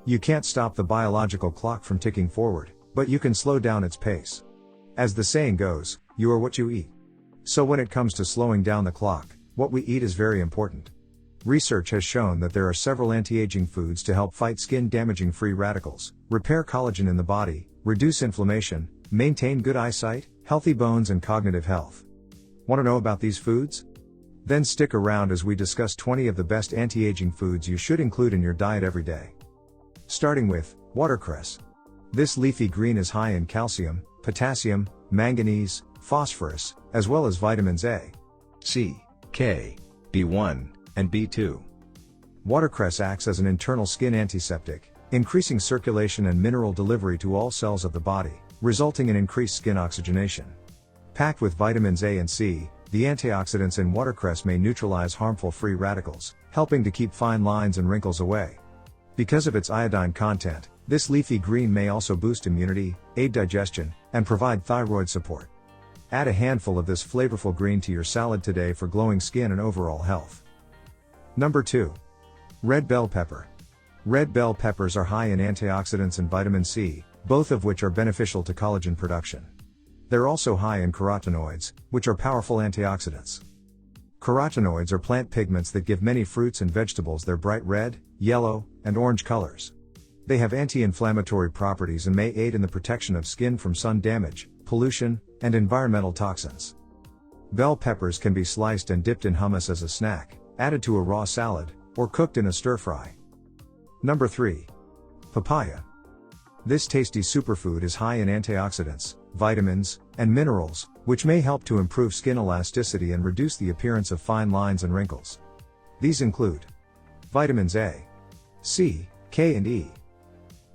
You can't stop the biological clock from ticking forward, but you can slow down its pace. As the saying goes, you are what you eat. So when it comes to slowing down the clock, what we eat is very important. Research has shown that there are several anti-aging foods to help fight skin-damaging free radicals, repair collagen in the body, reduce inflammation, maintain good eyesight, healthy bones and cognitive health. Want to know about these foods? Then stick around as we discuss 20 of the best anti-aging foods you should include in your diet every day. Starting with watercress. This leafy green is high in calcium, potassium, manganese, phosphorus, as well as vitamins A, C, K, B1, and B2. Watercress acts as an internal skin antiseptic, increasing circulation and mineral delivery to all cells of the body, resulting in increased skin oxygenation. Packed with vitamins A and C, the antioxidants in watercress may neutralize harmful free radicals, helping to keep fine lines and wrinkles away. Because of its iodine content, this leafy green may also boost immunity, aid digestion, and provide thyroid support. Add a handful of this flavorful green to your salad today for glowing skin and overall health. Number 2. Red bell pepper. Red bell peppers are high in antioxidants and vitamin C, both of which are beneficial to collagen production. They're also high in carotenoids, which are powerful antioxidants. Carotenoids are plant pigments that give many fruits and vegetables their bright red, yellow, and orange colors. They have anti-inflammatory properties and may aid in the protection of skin from sun damage, pollution, and environmental toxins. Bell peppers can be sliced and dipped in hummus as a snack, added to a raw salad, or cooked in a stir-fry. Number 3. Papaya. This tasty superfood is high in antioxidants, vitamins, and minerals, which may help to improve skin elasticity and reduce the appearance of fine lines and wrinkles. These include vitamins A, C, K and E,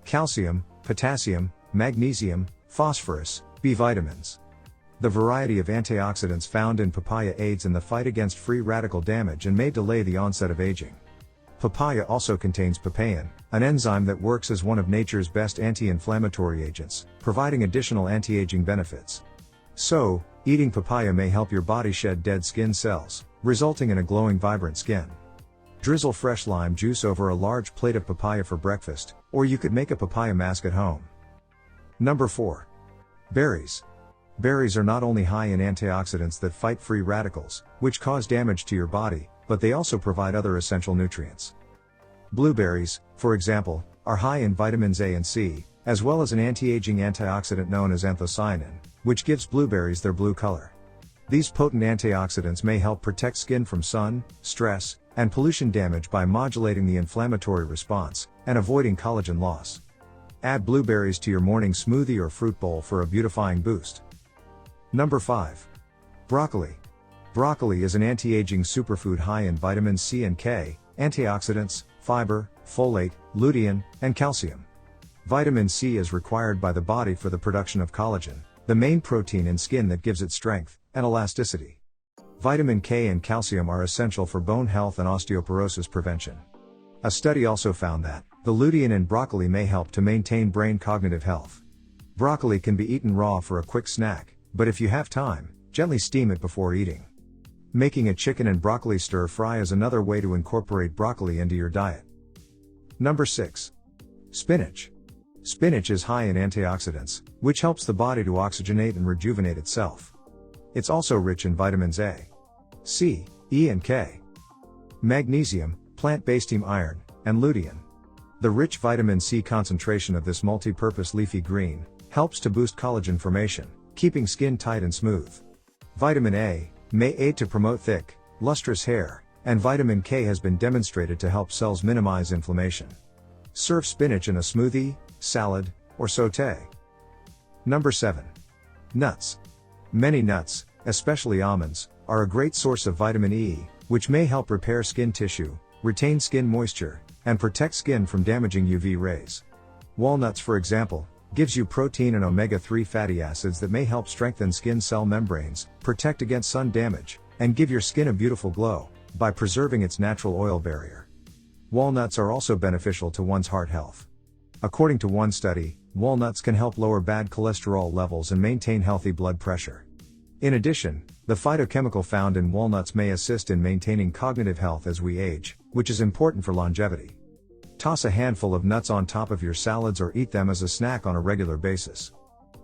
calcium, potassium, magnesium, phosphorus, B vitamins. The variety of antioxidants found in papaya aids in the fight against free radical damage and may delay the onset of aging. Papaya also contains papain, an enzyme that works as one of nature's best anti-inflammatory agents, providing additional anti-aging benefits. So, eating papaya may help your body shed dead skin cells, resulting in a glowing, vibrant skin. Drizzle fresh lime juice over a large plate of papaya for breakfast, or you could make a papaya mask at home. Number 4. Berries. Berries are not only high in antioxidants that fight free radicals, which cause damage to your body, but they also provide other essential nutrients. Blueberries, for example, are high in vitamins A and C, as well as an anti-aging antioxidant known as anthocyanin, which gives blueberries their blue color. These potent antioxidants may help protect skin from sun, stress, and pollution damage by modulating the inflammatory response, and avoiding collagen loss. Add blueberries to your morning smoothie or fruit bowl for a beautifying boost. Number 5. Broccoli. Broccoli is an anti-aging superfood high in vitamins C and K, antioxidants, fiber, folate, lutein, and calcium. Vitamin C is required by the body for the production of collagen, the main protein in skin that gives it strength and elasticity. Vitamin K and calcium are essential for bone health and osteoporosis prevention. A study also found that the lutein in broccoli may help to maintain brain cognitive health. Broccoli can be eaten raw for a quick snack, but if you have time, gently steam it before eating. Making a chicken and broccoli stir-fry is another way to incorporate broccoli into your diet. Number 6. Spinach. Spinach is high in antioxidants, which helps the body to oxygenate and rejuvenate itself. It's also rich in vitamins A, C, E and K, magnesium, plant-based iron, and lutein. The rich vitamin C concentration of this multi-purpose leafy green helps to boost collagen formation, keeping skin tight and smooth. Vitamin A may aid to promote thick, lustrous hair, and vitamin K has been demonstrated to help cells minimize inflammation. Serve spinach in a smoothie, salad, or sauté. Number 7. Nuts. Many nuts, especially almonds, are a great source of vitamin E, which may help repair skin tissue, retain skin moisture, and protect skin from damaging UV rays. Walnuts, for example, gives you protein and omega-3 fatty acids that may help strengthen skin cell membranes, protect against sun damage, and give your skin a beautiful glow by preserving its natural oil barrier. Walnuts are also beneficial to one's heart health. According to one study, walnuts can help lower bad cholesterol levels and maintain healthy blood pressure. In addition, the phytochemical found in walnuts may assist in maintaining cognitive health as we age, which is important for longevity. Toss a handful of nuts on top of your salads or eat them as a snack on a regular basis.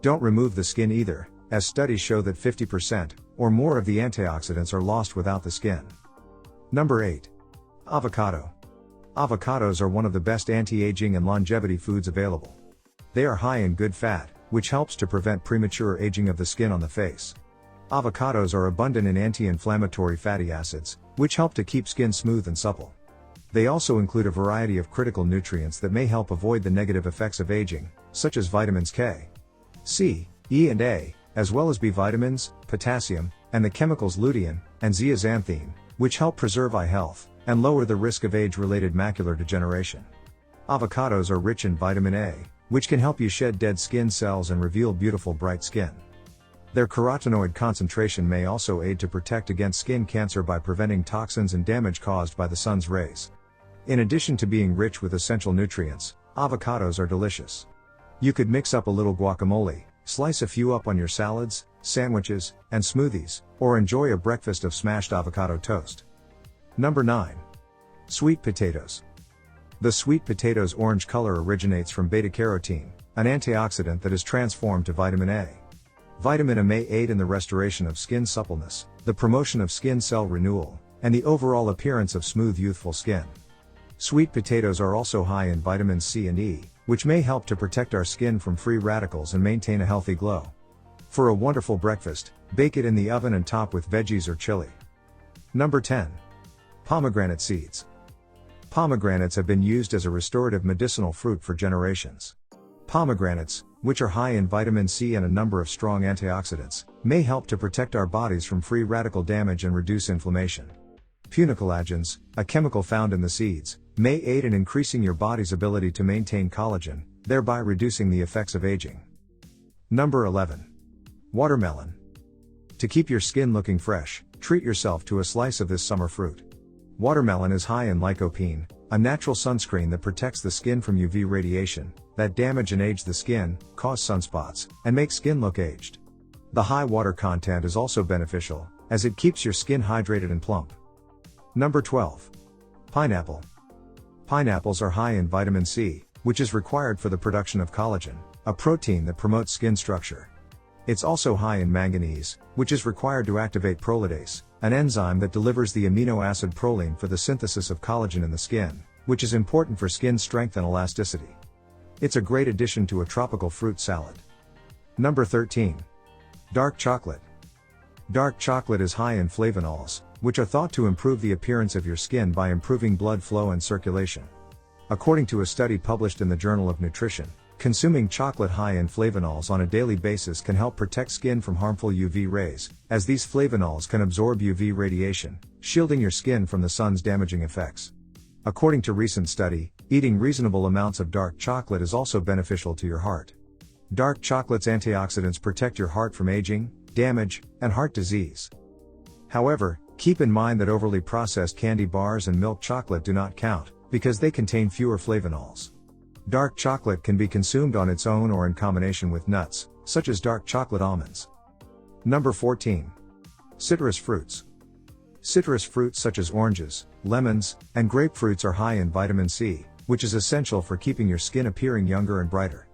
Don't remove the skin either, as studies show that 50% or more of the antioxidants are lost without the skin. Number 8. Avocado. Avocados are one of the best anti-aging and longevity foods available. They are high in good fat, which helps to prevent premature aging of the skin on the face. Avocados are abundant in anti-inflammatory fatty acids, which help to keep skin smooth and supple. They also include a variety of critical nutrients that may help avoid the negative effects of aging, such as vitamins K, C, E and A, as well as B vitamins, potassium, and the chemicals lutein and zeaxanthin, which help preserve eye health and lower the risk of age-related macular degeneration. Avocados are rich in vitamin A, which can help you shed dead skin cells and reveal beautiful bright skin. Their carotenoid concentration may also aid to protect against skin cancer by preventing toxins and damage caused by the sun's rays. In addition to being rich with essential nutrients, avocados are delicious. You could mix up a little guacamole, slice a few up on your salads, sandwiches, and smoothies, or enjoy a breakfast of smashed avocado toast. Number 9. Sweet potatoes. The sweet potato's orange color originates from beta-carotene, an antioxidant that is transformed to vitamin A. Vitamin A may aid in the restoration of skin suppleness, the promotion of skin cell renewal, and the overall appearance of smooth youthful skin. Sweet potatoes are also high in vitamins C and E, which may help to protect our skin from free radicals and maintain a healthy glow. For a wonderful breakfast, bake it in the oven and top with veggies or chili. Number 10. Pomegranate seeds. Pomegranates have been used as a restorative medicinal fruit for generations. Pomegranates, which are high in vitamin C and a number of strong antioxidants, may help to protect our bodies from free radical damage and reduce inflammation. Punocollagens, a chemical found in the seeds, may aid in increasing your body's ability to maintain collagen, thereby reducing the effects of aging. Number 11. Watermelon. To keep your skin looking fresh, treat yourself to a slice of this summer fruit. Watermelon is high in lycopene, a natural sunscreen that protects the skin from UV radiation that damage and age the skin, cause sunspots, and make skin look aged. The high water content is also beneficial, as it keeps your skin hydrated and plump. Number 12. Pineapple. Pineapples are high in vitamin C, which is required for the production of collagen, a protein that promotes skin structure. It's also high in manganese, which is required to activate prolidase, an enzyme that delivers the amino acid proline for the synthesis of collagen in the skin, which is important for skin strength and elasticity. It's a great addition to a tropical fruit salad. Number 13. Dark chocolate. Dark chocolate is high in flavonols, which are thought to improve the appearance of your skin by improving blood flow and circulation. According to a study published in the Journal of Nutrition, consuming chocolate high in flavonols on a daily basis can help protect skin from harmful UV rays, as these flavonols can absorb UV radiation, shielding your skin from the sun's damaging effects. According to recent study, eating reasonable amounts of dark chocolate is also beneficial to your heart. Dark chocolate's antioxidants protect your heart from aging, damage, and heart disease. However, keep in mind that overly processed candy bars and milk chocolate do not count, because they contain fewer flavonols. Dark chocolate can be consumed on its own or in combination with nuts, such as dark chocolate almonds. Number 14. Citrus fruits. Citrus fruits such as oranges, lemons, and grapefruits are high in vitamin C, which is essential for keeping your skin appearing younger and brighter.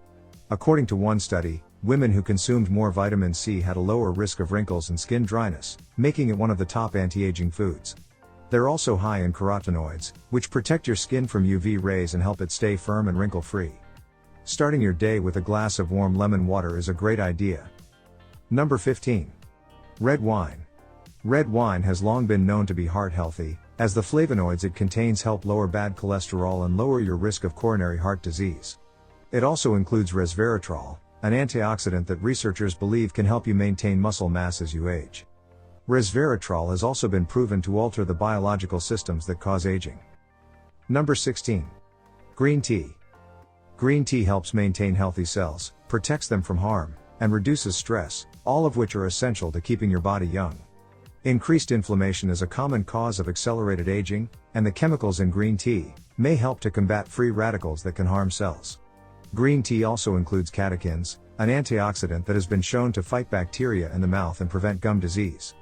According to one study, women who consumed more vitamin C had a lower risk of wrinkles and skin dryness, making it one of the top anti-aging foods. They're also high in carotenoids, which protect your skin from UV rays and help it stay firm and wrinkle-free. Starting your day with a glass of warm lemon water is a great idea. Number 15. Red wine. Red wine has long been known to be heart healthy, as the flavonoids it contains help lower bad cholesterol and lower your risk of coronary heart disease. It also includes resveratrol, an antioxidant that researchers believe can help you maintain muscle mass as you age. Resveratrol has also been proven to alter the biological systems that cause aging. Number 16. Green tea. Green tea helps maintain healthy cells, protects them from harm, and reduces stress, all of which are essential to keeping your body young. Increased inflammation is a common cause of accelerated aging, and the chemicals in green tea may help to combat free radicals that can harm cells. Green tea also includes catechins, an antioxidant that has been shown to fight bacteria in the mouth and prevent gum disease.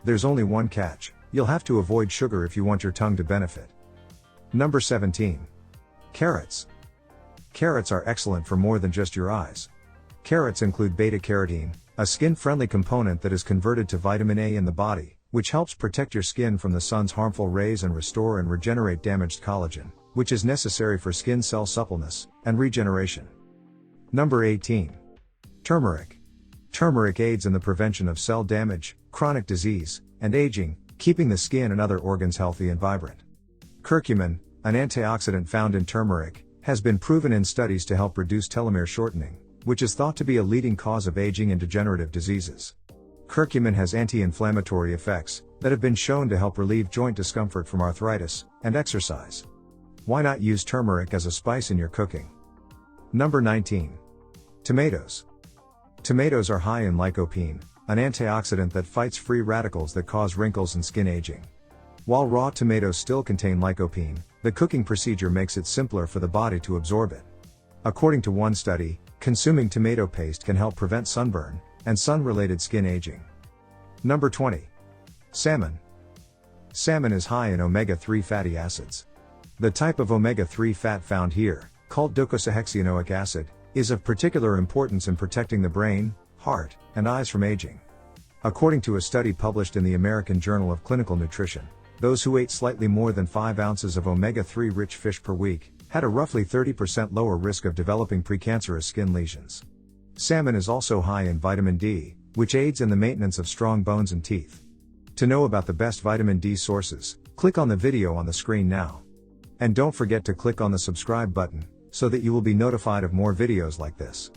There's only one catch: you'll have to avoid sugar if you want your tongue to benefit. Number 17. Carrots. Carrots are excellent for more than just your eyes. Carrots include beta-carotene, a skin-friendly component that is converted to vitamin A in the body, which helps protect your skin from the sun's harmful rays and restore and regenerate damaged collagen, which is necessary for skin cell suppleness and regeneration. Number 18. Turmeric. Turmeric aids in the prevention of cell damage, chronic disease, and aging, keeping the skin and other organs healthy and vibrant. Curcumin, an antioxidant found in turmeric, has been proven in studies to help reduce telomere shortening, which is thought to be a leading cause of aging and degenerative diseases. Curcumin has anti-inflammatory effects that have been shown to help relieve joint discomfort from arthritis and exercise. Why not use turmeric as a spice in your cooking? Number 19. Tomatoes. Tomatoes are high in lycopene, an antioxidant that fights free radicals that cause wrinkles and skin aging. While raw tomatoes still contain lycopene, the cooking procedure makes it simpler for the body to absorb it. According to one study, consuming tomato paste can help prevent sunburn and sun-related skin aging. Number 20. Salmon. Salmon is high in omega-3 fatty acids. The type of omega-3 fat found here, called docosahexaenoic acid, is of particular importance in protecting the brain, heart, and eyes from aging. According to a study published in the American Journal of Clinical Nutrition, those who ate slightly more than 5 ounces of omega-3 rich fish per week had a roughly 30% lower risk of developing precancerous skin lesions. Salmon is also high in vitamin D, which aids in the maintenance of strong bones and teeth. To know about the best vitamin D sources, click on the video on the screen now. And don't forget to click on the subscribe button, so that you will be notified of more videos like this.